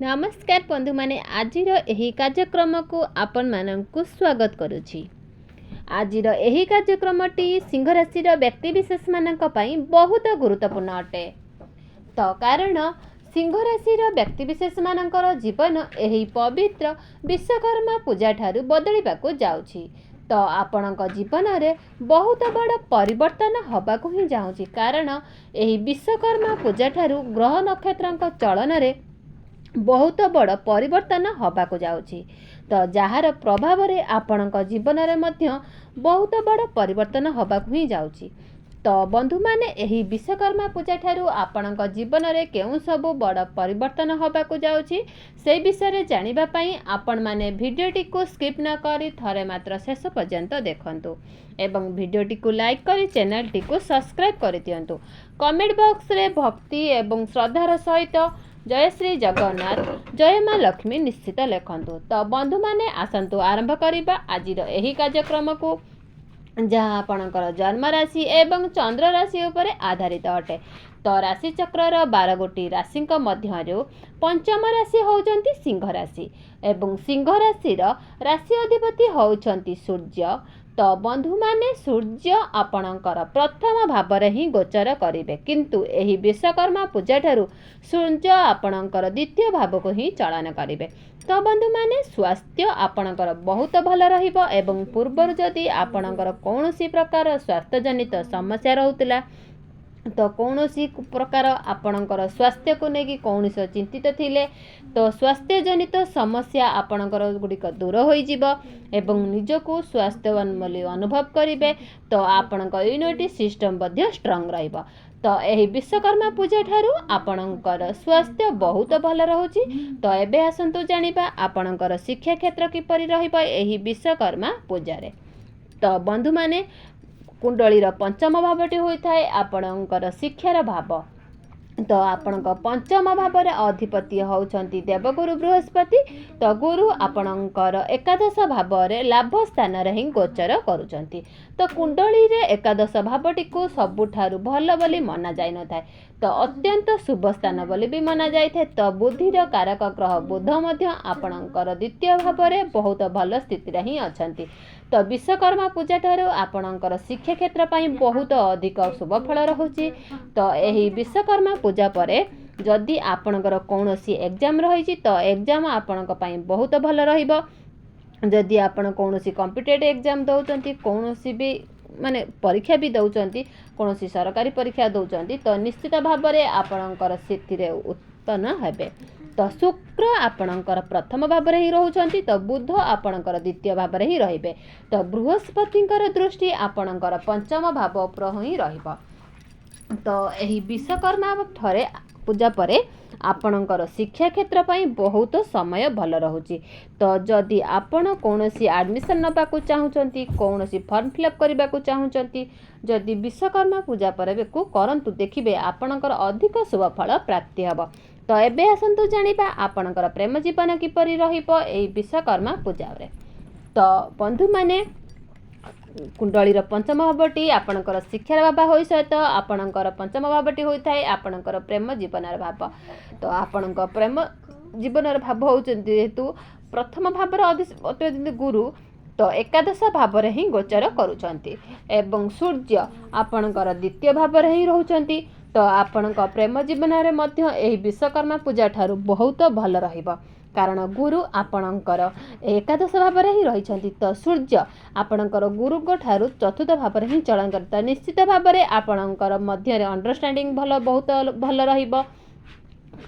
नमस्कार बंधु माने आजिर एही कार्यक्रम को आपण माननकु स्वागत करुछि। आजिर एही कार्यक्रमटी सिंह राशि व्यक्ति विशेष मानक पई बहुत गुरुत्वपूर्ण अटे। तो कारण सिंह राशि व्यक्ति विशेष मानकर जीवन एही पवित्र विश्वकर्मा पूजा ठारू बदलिबाकू जाउछि। तो आपणक जीवन रे बहुत बड़ परिवर्तन हबाकू ही जाउछि, कारण एही विश्वकर्मा पूजा ठारू ग्रह नक्षत्रक चलन रे बहुत बड़ परिवर्तन हबाकू जाउछि। तो जार प्रभाव रे आपणक जीवन रे मध्य बहुत बड़ परिवर्तन हबाकू ही जाउछि। तो बंधु माने एही विश्वकर्मा पूजा ठारू आपणक जीवन रे केउ सबु बड़ परिवर्तन हबाकू जाउछि से विषय रे जानिबा पई आपण माने भिडियोटी को स्किप न करी थरे मात्र शेष पर्यंत देखंतु एवं भिडियोटी को लाइक करी चैनल टी को सब्सक्राइब करि दियंतु। कमेंट बॉक्स रे भक्ति एवं श्रद्धार सहित जय श्री जगन्नाथ जय माँ लक्ष्मी निश्चित लिखंतु। तो बंधु माने आसंतु आरंभ करिबा आजिर एही कार्यक्रम को, जहाँ आपणकर जन्म राशि एवं चंद्र राशि उपरे आधारित अटे। तो राशि चक्र 12 गोटी राशि मध्य पंचम राशि होउचंती सिंह राशि एवं सिंह राशि राशि अधिपति होउचंती सूर्य। तो बंधु माने सूर्य आपणकर प्रथम भाव रे ही गोचर करिवे, किंतु एही विश्वकर्मा पूजा ठारू सूर्य आपणकर द्वितीय भाव को ही चलन करिवे। तो बंधु माने स्वास्थ्य आपणकर बहुत भल रहिबो एवं पूर्वर जदि आपणकर कौनसी प्रकार स्वास्थ्य जनित समस्या रहउतिला, तो कौनसी प्रकार आपणकर स्वास्थ्य को लेकिन कौन चिंतित थिले, तो स्वास्थ्य जनित समस्या आपणकर गुड़िक दूर हो जिवो एवं निजको स्वास्थ्यवान बोली अनुभव करिवे। तो आपणक इम्यूनिटी सिस्टम बध्य स्ट्रांग रहिबो। तो एही विश्वकर्मा पूजा ठारू आपणकर स्वास्थ्य बहुत भल रहुछि। तो एबे आसंतु जानिबा आपणकर शिक्षा क्षेत्र किपरि रहिबो एही विश्वकर्मा पूजा रे। तो बंधु माने कुंडलीर पंचम भावटी होता है आपणकर शिक्षार भाव। तो आपणक पंचम भाव रे अधिपति होउछंती देवगुरु बृहस्पति। तो गुरु आपणकर एकादश भाव रे लाभ स्थान रे ही गोचर करूछंती। तो कुंडली रे एकादश भावटी को सबुठारु भल बोली मना जाय न थाए, तो अत्यंत शुभ स्थान बोली भी मना जाय थे। तो बुद्धिर कारक ग्रह बुध मध्य आपणकर द्वितीय भाव रे बहुत भल स्थिति रे ही अछंती। तो विश्वकर्मा पूजा ठारू आपणकर शिक्षा क्षेत्र पई बहुत अधिक शुभ फल रहुछि। तो एही विश्वकर्मा पूजा परे जदि आपणकर कौनसी एग्जाम रही तो एग्जाम आपणक पई बहुत भल रहिबो। जदि आपण कौनसी कॉम्पिटिटिव एग्जाम दउचंती, कौनसी भी माने परीक्षा भी दउचंती, कौनसी सरकारी परीक्षा दउचंती, तो निश्चित भाव रे आपणकर स्थिति उत्पन्न हेबे। तो शुक्र आपणकर प्रथम भाव रे ही रहउचंती, तो बुध आपणकर द्वितीय भाव रे ही रहिबे। तो बृहस्पतिंकर दृष्टि आपणकर पंचम भाव उपर ही रहिबो। तो एही विश्वकर्मा ठरे पूजा परे आपणकर शिक्षा क्षेत्र पई बहुत समय भल रहुछि। तो जदि आपण कौनसी एडमिशन नबाकू चाहुचंती, कौनसी फॉर्म फिलअप करबाकू चाहुचंती, जदि विश्वकर्मा पूजा पर को करंतु देखिबे आपणकर अधिक शुभ फल प्राप्ति हबो। तो एबे आसंतु जानिबा आपणकर प्रेम जीवन किपरि रहिबो एही विश्वकर्मा पूजा रे। तो बंधु माने कुंडलीर पंचम भावटी आपणकर शिक्षार भाव होई सहित आपणकर पंचम भावटी होता है आपणकर प्रेम जीवनर भाव। तो आपणकर प्रेम जीवनर भाव होउचंती जेहेतु प्रथम भावर अत्यंत गुरु, तो एकादश भाव रे ही गोचर करूचंती एवं सूर्य आपणकर द्वितीय भाव रे ही रहउचंती। तो आपणक प्रेम जीवन रे मध्य एही विश्वकर्मा पूजा ठारू बहुत भल रहिबो, कारण गुरु आपणकर एकादश भाव रे ही रहिछंती। तो सूर्य आपणकर गुरुक ठारू चतुर्थ भाव रे ही चलन करता। निश्चित भाव रे आपणकर मध्य रे अंडरस्टैंडिंग बहुत भल रहिबो,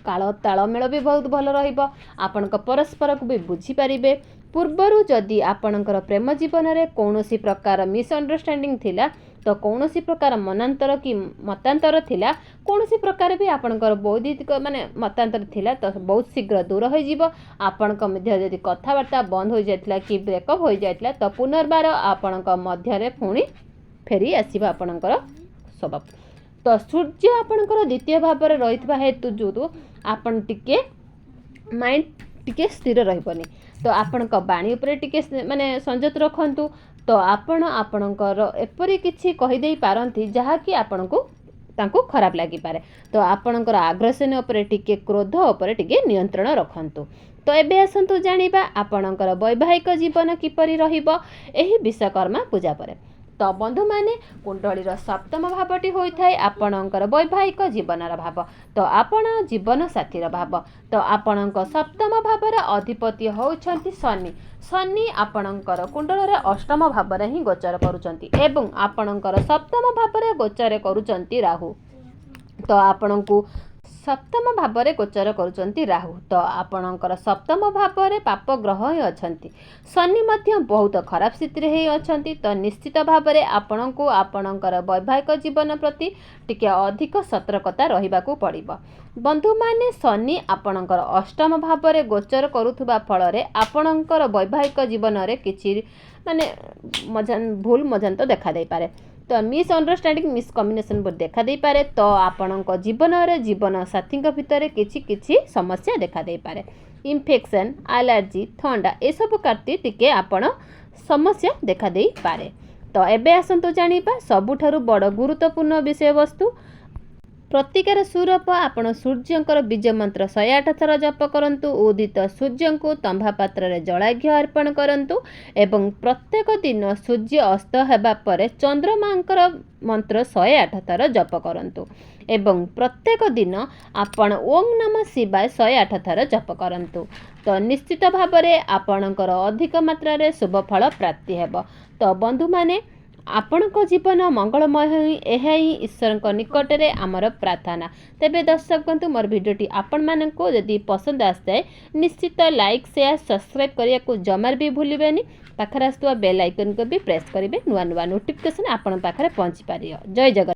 काल तालमेल भी बहुत भल रहिबो, आपणक परस्पर को भी बुझी पारिबे। पूर्वरु जदि आपणकर प्रेम जीवन रे कौनसी प्रकार मिसअंडरस्टैंडिंग थिला, तो कौनसी प्रकार मनांतर कि मतांतर थिला, कौनसी प्रकार भी आपणकर बौद्धिक माने मतांतर थिला, तो बहुत शीघ्र दूर हो जिवो। आपणक मध्य जदि कथावार्ता बंद हो जायतिला कि ब्रेकअप हो जायतिला, तो पुनर्बार आपणक मध्य रे पुणी फेरी आसीबा आपणकर स्वभाव। तो सूर्य आपणकर द्वितीय भाव रे रहितबा हेतु जो आपण टिके माइंड टिके स्थिर रहिबनी। तो आपणक बाणी उपरे टिके माने संजत रखंतु। तो आपण आपणकर एपरि किछि कहि देई पारंती जहा कि आपणको तांको खराब लागि पारे। तो आपणकर आग्रसन उपरे टिके क्रोध उपरे टिके नियंत्रण रखंतु। तो एबे आसंतु जानिबा आपणकर वैवाहिक जीवन किपरि रहिबो एही विश्वकर्मा पूजा परे। तो बंधु माने कुंडली सप्तम भावटी होइथाय आपणकर वैवाहिक जीवनर भाव। तो आपण जीवन साथीर भाव। तो आपणक सप्तम भावर अधिपति होउछंती शनि। शनि आपणकर कुंडलर अष्टम भावर ही गोचर करूछंती एवं आपणकर सप्तम भावर गोचर करूछंती राहु। तो आपणकु सप्तम भावरे गोचर करूछंती राहु। तो आपणकर सप्तम भावरे पाप ग्रह ही अछंती। शनि मध्य बहुत खराब स्थिति रे अछंती। तो निश्चित भावरे आपणकु आपणकर वैवाहिक जीवन प्रति टिके अधिक सतर्कता रहिबाकू पड़िबो। बंधु माने शनि आपणकर अष्टम भावरे गोचर करूथुबा फलरे आपणकर वैवाहिक जीवन रे किछि माने भूल मजंत देखा दे पारे। तो मिसअंडरस्टैंडिंग मिसकम्युनिकेशन देखा दे पारे। तो आपणक जीवन रे जीवन साथी भितर किछि किछि समस्या देखा दे पारे। इन्फेक्शन एलर्जी थंडा ए सब कार्ती टिके आपण समस्या देखा दे पारे। तो एबे आसंतु जानिबा सबुठारु बड़ गुरुत्वपूर्ण विषय वस्तु प्रतिकार सूरप आपण सूर्यंकर बीज मंत्र 108 थर जप करंतु। उदित सूर्य को तंभा पात्र रे जलाघ्य अर्पण करंतु एवं प्रत्येक दिन सूर्य अस्त हेबा परे चंद्रमांकर मंत्र 108 थर जप करंतु एवं प्रत्येक दिन आपण ओम नमः शिवाय 108 थर जप करंतु। तो निश्चित भावरे आपणकर अधिक मात्रा रे शुभ फल प्राप्ति हेबो। तो बंधु माने आपणक जीवन मंगलमय यह ही ईश्वर निकट में आमर प्रार्थना। तेबे दर्शक बंधु मोर भिडियोटी आपण मानक जदि पसंद आसए निश्चित लाइक शेयर सब्सक्राइब करने को जमार भी भूलिबेनी। पाखरे आसुवा बेल आइकन को भी प्रेस करेंगे। नुआ नुआ नोटिफिकेशन आपण पाखरे पहुँची पारियो। जय जगन्नाथ।